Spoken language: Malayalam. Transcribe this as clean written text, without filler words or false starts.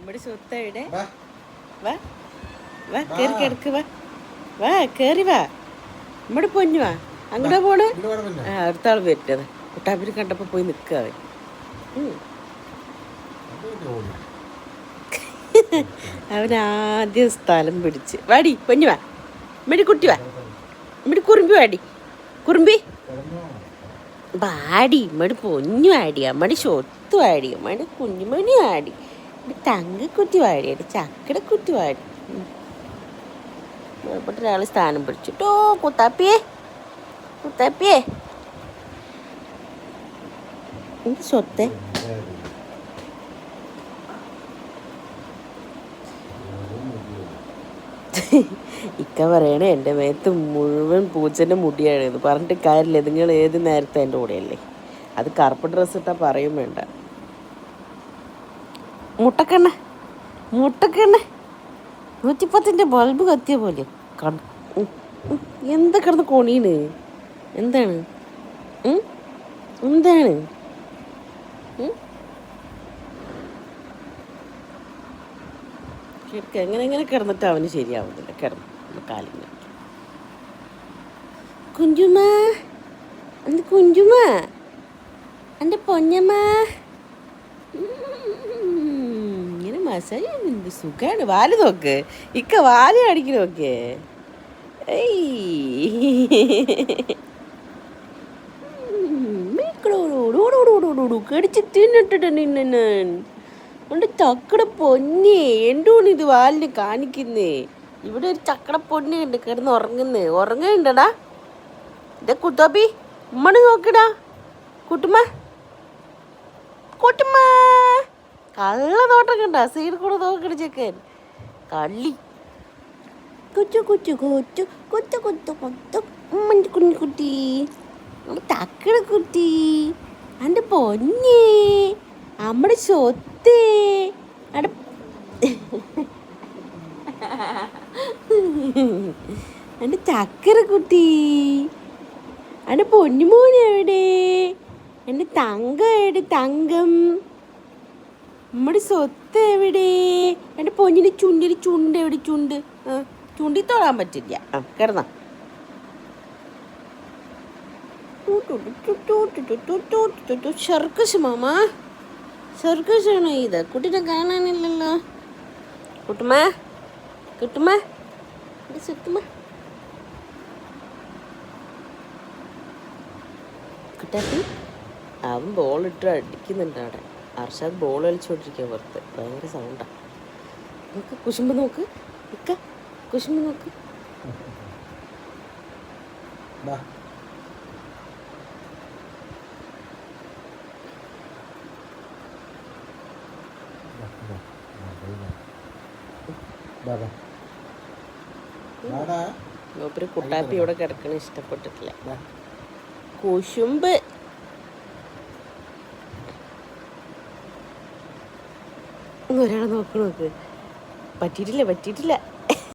നമ്മുടെ സ്വത്ത് എവിടെ? വാ വാ കയറി കിടക്ക്. വാ വാ കയറി വാ. നമ്മുടെ പൊന്നു വാ. അങ്ങോട്ടാ പോണ്. അടുത്ത ആൾ വരുന്നത് കുട്ടാപ്പിനെ കണ്ടപ്പോൾ പോയി നിൽക്കുക അവൻ. അവൻ ആദ്യം സ്ഥലം പിടിച്ച്. വാടി പൊന്നു വാ. ഇമ്മടി കുട്ടി വാ. ഇമ്മടി കുറുമ്പി വാടി. കുറുമ്പി വാടി. ഇമ്മടി പൊന്നു വാടി. അമ്മടി സ്വത്ത് വാടി. അമ്മടി കുഞ്ഞുമണി വാടി. തങ്കക്കുറ്റി വാടി. അടി ചക്കടക്കുറ്റി വാടി. ഇവിടെ ഒരാൾ സ്ഥാനം പിടിച്ചിട്ടോ. കുത്താപ്പിയേ കുത്താപ്പിയേ എന്ത് സ്വത്തെ. ഇക്ക പറയണേ എൻ്റെ മേത്ത് മുഴുവൻ പൂച്ചൻ്റെ മുടിയാണ് പറഞ്ഞിട്ട് കാര്യമില്ല. നിങ്ങൾ ഏത് നേരത്തെ എൻ്റെ കൂടെയല്ലേ. അത് കറുപ്പ് ഡ്രസ്സ് ഇട്ടാൽ പറയും വേണ്ട. മുട്ടക്കണ്ണ 110 ബൾബ് കത്തിയ പോലെ എന്താ കിടന്ന് കൊണീന്. എന്താണ് എന്താണ് എങ്ങനെ കിടന്നിട്ട് അവന് ശരിയാവുന്നില്ല. കിടന്നു കാലിന്. കുഞ്ചുമ്മ എന്ത് കുഞ്ചുമ്മ എൻ്റെ പൊന്നമ്മ ഇങ്ങനെ മസാജ് എന്ത് സുഖമാണ്. വാല് നോക്ക്. ഇക്ക വാല് കാണിക്കണ നോക്കേ. കടിച്ച് തിന്നിട്ടിട്ട് നിന്നെ ചക്കട പൊന്നേ. എന്തോന്ന് ഇത് വാലിന് കാണിക്കുന്നേ. ഇവിടെ ഒരു ചക്കട പൊന്നുണ്ട് കിടന്ന് ഉറങ്ങുന്നുണ്ടടാ. ഇതാ കുത്തോപ്പി ഉമ്മണ് നോക്കടാ. കുട്ടുമ്മ കള്ള നോട്ടം കണ്ട. സൈഡ് കൂടെ നോക്കണ ചെക്കൻ കള്ളി. കൊച്ചു കൊച്ചു കൊച്ചു കൊച്ചു കൊച്ചു കൊച്ചു ഉമ്മൻ്റെ കുഞ്ഞുകുട്ടി തക്കട കുട്ടി എൻ്റെ പൊന്നേ നമ്മുടെ സ്വത്തേ. എൻ്റെ ചക്കര കുട്ടി എൻ്റെ പൊന്നുമോൻ എവിടെ? എൻ്റെ തങ്കം എവിടെ? തങ്കം നമ്മുടെ സ്വത്ത് എവിടെ? എൻ്റെ പൊന്നിന് ചുണ്ട് എവിടെ? ചുണ്ടി തൊടാൻ പറ്റില്ല. കിടന്ന സർക്കസ് മാമ. സർക്കസ് ആണോ ഇത്? കുട്ടീനെ കാണാനില്ലല്ലോ. കുട്ടുമ്മ സുത്തുമ്മ കുട്ടാപ്പി. അവൻ ബോളിട്ട് അടിക്കുന്നുണ്ട് അവിടെ. അർഷാദ് ബോൾ കളിച്ചോണ്ടിരിക്കുക പുറത്ത്. ഭയങ്കര സൗണ്ടാണ്. നോക്ക് കുശുമ്പ് നോക്ക്. ഇക്ക കുശുമ്പ് നോക്ക്. മൂപ്പര് കുട്ടാപ്പി ഇവിടെ കിടക്കണ ഇഷ്ടപ്പെട്ടിട്ടില്ല. കുശുമ്പ് ഒരാളെ നോക്ക്. പറ്റിയിട്ടില്ല